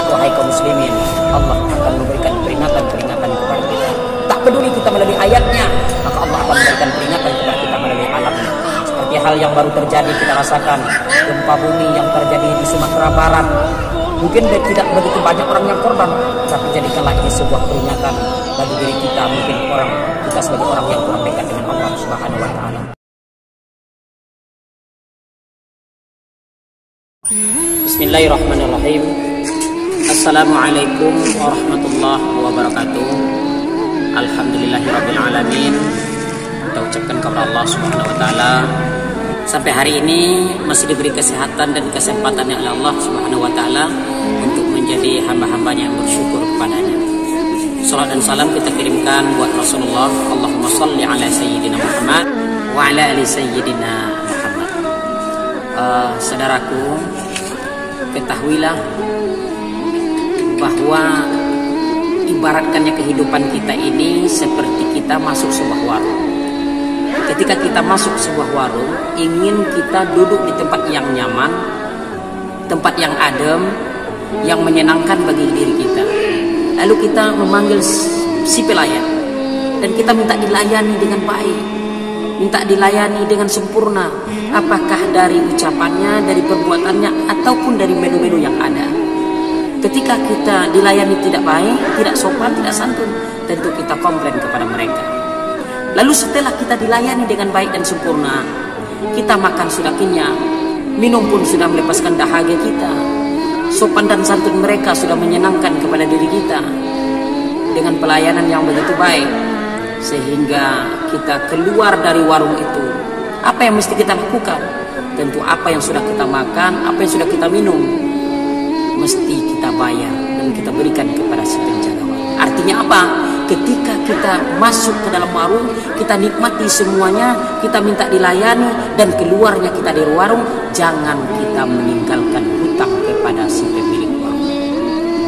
wahai kaum muslimin, Allah akan memberikan peringatan-peringatan kepada kita. Tak peduli kita melalui ayatnya, maka Allah akan memberikan peringatan kepada kita melalui alamnya. Seperti hal yang baru terjadi kita rasakan, gempa bumi yang terjadi di Sumatera Barat. Mungkin tidak begitu banyak orang yang korban, tapi jadikanlah ini sebuah peringatan bagi diri kita, mungkin kita sebagai orang yang kurang dekat dengan Allah Subhanahu wa taala. Bismillahirrahmanirrahim. Assalamualaikum warahmatullahi wabarakatuh. Alhamdulillahirabbil alamin. Kita ucapkan kepada Allah Subhanahu wa taala, sampai hari ini masih diberi kesehatan dan kesempatan oleh Allah Subhanahu wa taala untuk menjadi hamba-hambanya yang bersyukur kepadanya. Salat dan salam kita kirimkan buat Rasulullah. Allahumma shalli ala sayyidina Muhammad wa ala ali sayyidina Muhammad. Saudaraku, ketahuilah bahwa ibaratkannya kehidupan kita ini seperti kita masuk sebuah warung. Ketika kita masuk sebuah warung, ingin kita duduk di tempat yang nyaman, tempat yang adem, yang menyenangkan bagi diri kita. Lalu kita memanggil si pelayan dan kita minta dilayani dengan baik, minta dilayani dengan sempurna, apakah dari ucapannya, dari perbuatannya, ataupun dari menu-menu yang ada. Ketika kita dilayani tidak baik, tidak sopan, tidak santun, tentu kita komplain kepada mereka. Lalu setelah kita dilayani dengan baik dan sempurna, kita makan sudah kenyang, minum pun sudah melepaskan dahaga kita, sopan dan santun mereka sudah menyenangkan kepada diri kita dengan pelayanan yang begitu baik, sehingga kita keluar dari warung itu. Apa yang mesti kita lakukan? Tentu apa yang sudah kita makan, apa yang sudah kita minum, mesti kita bayar dan kita berikan kepada si penjaga warung. Artinya apa? Ketika kita masuk ke dalam warung, kita nikmati semuanya, kita minta dilayani, dan keluarnya kita dari warung, jangan kita meninggalkan hutang kepada si pemilik warung.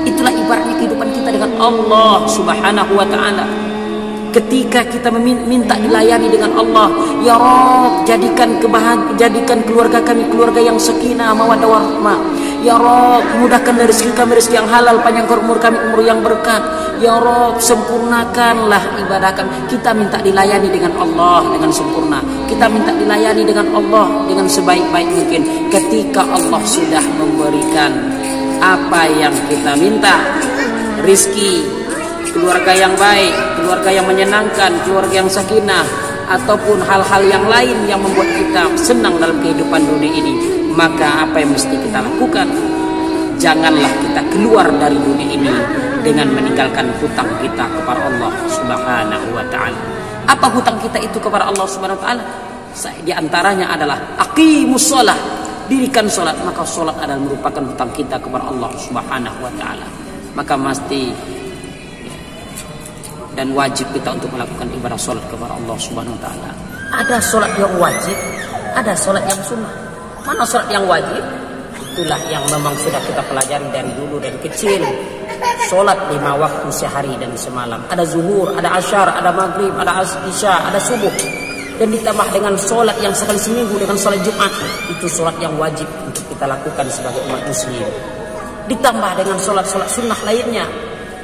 Itulah ibaratnya kehidupan kita dengan Allah Subhanahu wa ta'ala. Ketika kita minta dilayani dengan Allah, ya Rabb, jadikan keluarga kami keluarga yang sakinah, mawaddah warahmah. Ya Rabb, mudahkan rezeki kami rezeki yang halal, panjangkan umur kami umur yang berkat. Ya Rabb, sempurnakanlah ibadah kami. Kita minta dilayani dengan Allah dengan sempurna. Kita minta dilayani dengan Allah dengan sebaik-baik mungkin. Ketika Allah sudah memberikan apa yang kita minta, rizki, keluarga yang baik, keluarga yang menyenangkan, keluarga yang sakinah, ataupun hal-hal yang lain yang membuat kita senang dalam kehidupan dunia ini, maka apa yang mesti kita lakukan? Janganlah kita keluar dari dunia ini dengan meninggalkan hutang kita kepada Allah Subhanahu wa ta'ala. Apa hutang kita itu kepada Allah Subhanahu wa ta'ala? Di antaranya adalah aqimus shalah, dirikan salat. Maka salat adalah merupakan hutang kita kepada Allah Subhanahu wa ta'ala. Maka mesti dan wajib kita untuk melakukan ibadah salat kepada Allah Subhanahu wa ta'ala. Ada salat yang wajib, ada salat yang sunnah. Mana salat yang wajib? Itulah yang memang sudah kita pelajari dari dulu, dari kecil. Salat 5 waktu sehari dan semalam. Ada zuhur, ada asyar, ada maghrib, ada isya, ada subuh. Dan ditambah dengan salat yang sekali seminggu dengan salat Jumat. Itu salat yang wajib untuk kita lakukan sebagai umat muslim. Ditambah dengan salat-salat sunnah lainnya.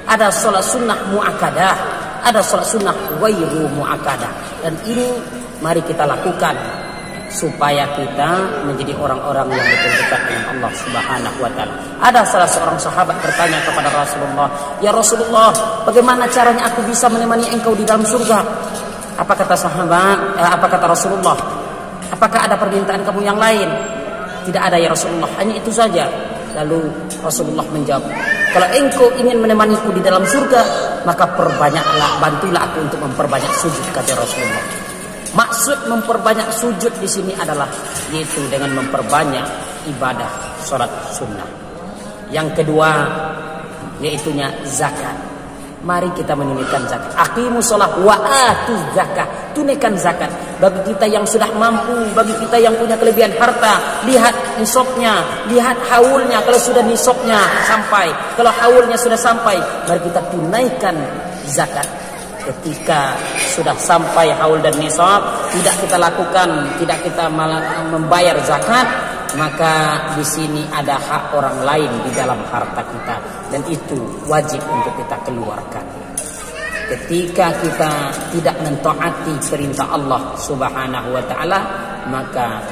Ada salat sunnah muakkadah, ada salat sunnah ghairu muakkadah. Dan ini mari kita lakukan supaya kita menjadi orang-orang yang betul dekat dengan Allah Subhanahu wa ta'ala. Ada salah seorang sahabat bertanya kepada Rasulullah, "Ya Rasulullah, bagaimana caranya aku bisa menemani engkau di dalam surga?" Apa kata sahabat? Apa kata Rasulullah? Apakah ada permintaan kamu yang lain? Tidak ada ya Rasulullah, hanya itu saja. Lalu Rasulullah menjawab, "Kalau engkau ingin menemaniku di dalam surga, maka perbanyaklah, bantulah aku untuk memperbanyak sujud," kata Rasulullah. Maksud memperbanyak sujud di sini adalah yaitu dengan memperbanyak ibadah salat sunnah. Yang kedua yaitunya zakat. Mari kita menunaikan zakat. Aqimus shalah wa atuz zakat. Tunaikan zakat. Bagi kita yang sudah mampu, bagi kita yang punya kelebihan harta, lihat nisabnya, lihat haulnya. Kalau sudah nisabnya sampai, kalau haulnya sudah sampai, mari kita tunaikan zakat. Ketika sudah sampai haul dan nisab, tidak kita lakukan, tidak kita membayar zakat, maka di sini ada hak orang lain di dalam harta kita, dan itu wajib untuk kita keluarkan. Ketika kita tidak mentaati perintah Allah Subhanahu wa taala, maka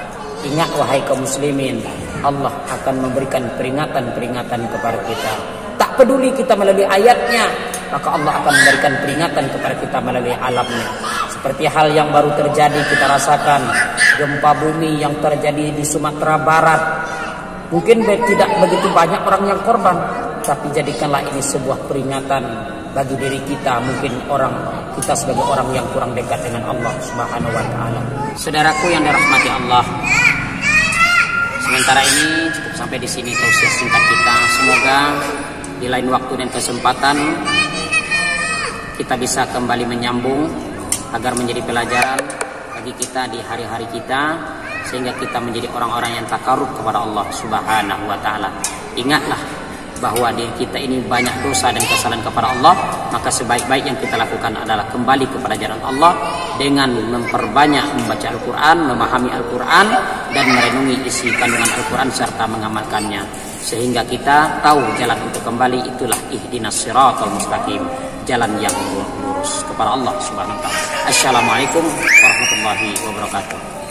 ingat wahai kaum muslimin, Allah akan memberikan peringatan-peringatan kepada kita. Tak peduli kita melalui ayatnya, maka Allah akan memberikan peringatan kepada kita melalui alamnya. Seperti hal yang baru terjadi kita rasakan, gempa bumi yang terjadi di Sumatera Barat. Mungkin tidak begitu banyak orang yang korban, tapi jadikanlah ini sebuah peringatan bagi diri kita, mungkin kita sebagai orang yang kurang dekat dengan Allah Subhanahu wa taala. Saudaraku yang dirahmati Allah, sementara ini cukup sampai di sini tausiah singkat kita. Semoga di lain waktu dan kesempatan kita bisa kembali menyambung agar menjadi pelajaran bagi kita di hari-hari kita, sehingga kita menjadi orang-orang yang takarub kepada Allah Subhanahu wa taala. Ingatlah bahwa diri kita ini banyak dosa dan kesalahan kepada Allah, maka sebaik-baik yang kita lakukan adalah kembali kepada jalan Allah dengan memperbanyak membaca Al-Quran, memahami Al-Quran, dan merenungi isi kandungan Al-Quran serta mengamalkannya, sehingga kita tahu jalan untuk kembali itulah ihdinas siratal mustaqim, jalan yang lurus kepada Allah Subhanahu wa taala. Assalamualaikum warahmatullahi wabarakatuh.